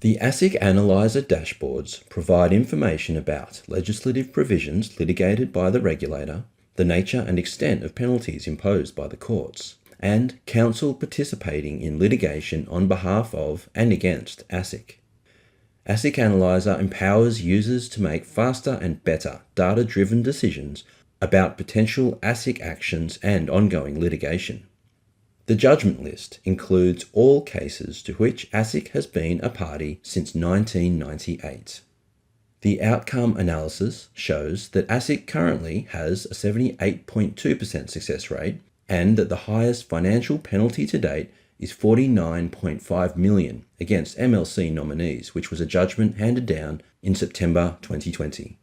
The ASIC Analyzer Dashboards provide information about legislative provisions litigated by the regulator, the nature and extent of penalties imposed by the courts, and counsel participating in litigation on behalf of and against ASIC. ASIC Analyzer empowers users to make faster and better data-driven decisions about potential ASIC actions and ongoing litigation. The judgment list includes all cases to which ASIC has been a party since 1998. The outcome analysis shows that ASIC currently has a 78.2% success rate and that the highest financial penalty to date is $49.5 million against MLC nominees, which was a judgment handed down in September 2020.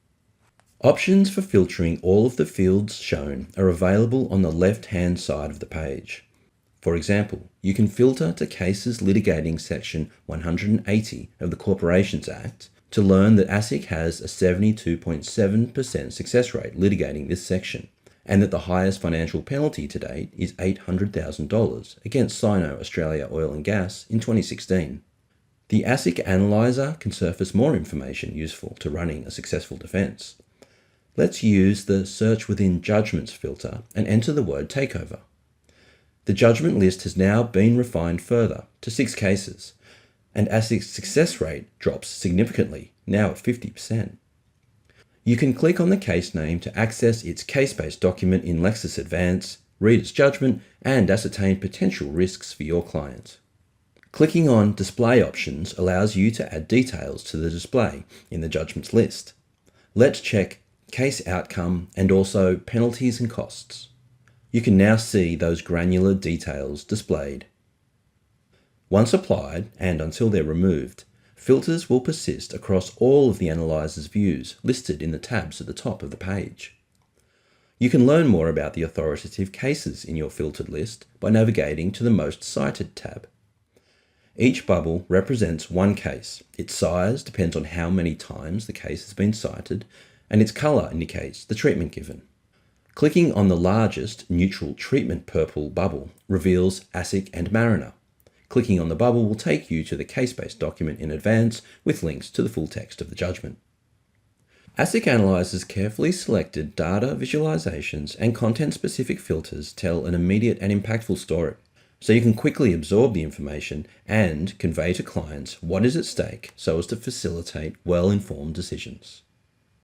Options for filtering all of the fields shown are available on the left-hand side of the page. For example, you can filter to cases litigating Section 180 of the Corporations Act to learn that ASIC has a 72.7% success rate litigating this section, and that the highest financial penalty to date is $800,000 against Sino Australia Oil and Gas in 2016. The ASIC Analyzer can surface more information useful to running a successful defense. Let's use the Search Within Judgments filter and enter the word takeover. The judgment list has now been refined further to 6 cases, and ASIC's success rate drops significantly, now at 50%. You can click on the case name to access its case-based document in Lexis Advance, read its judgment, and ascertain potential risks for your client. Clicking on Display Options allows you to add details to the display in the judgments list. Let's check Case Outcome and also Penalties and Costs. You can now see those granular details displayed. Once applied, and until they're removed, filters will persist across all of the analyzer's views listed in the tabs at the top of the page. You can learn more about the authoritative cases in your filtered list by navigating to the Most Cited tab. Each bubble represents one case. Its size depends on how many times the case has been cited, and its color indicates the treatment given. Clicking on the largest neutral treatment purple bubble reveals ASIC and Mariner. Clicking on the bubble will take you to the case-based document in Advance with links to the full text of the judgment. ASIC Analyzer's carefully selected data visualizations and content-specific filters tell an immediate and impactful story, so you can quickly absorb the information and convey to clients what is at stake so as to facilitate well-informed decisions.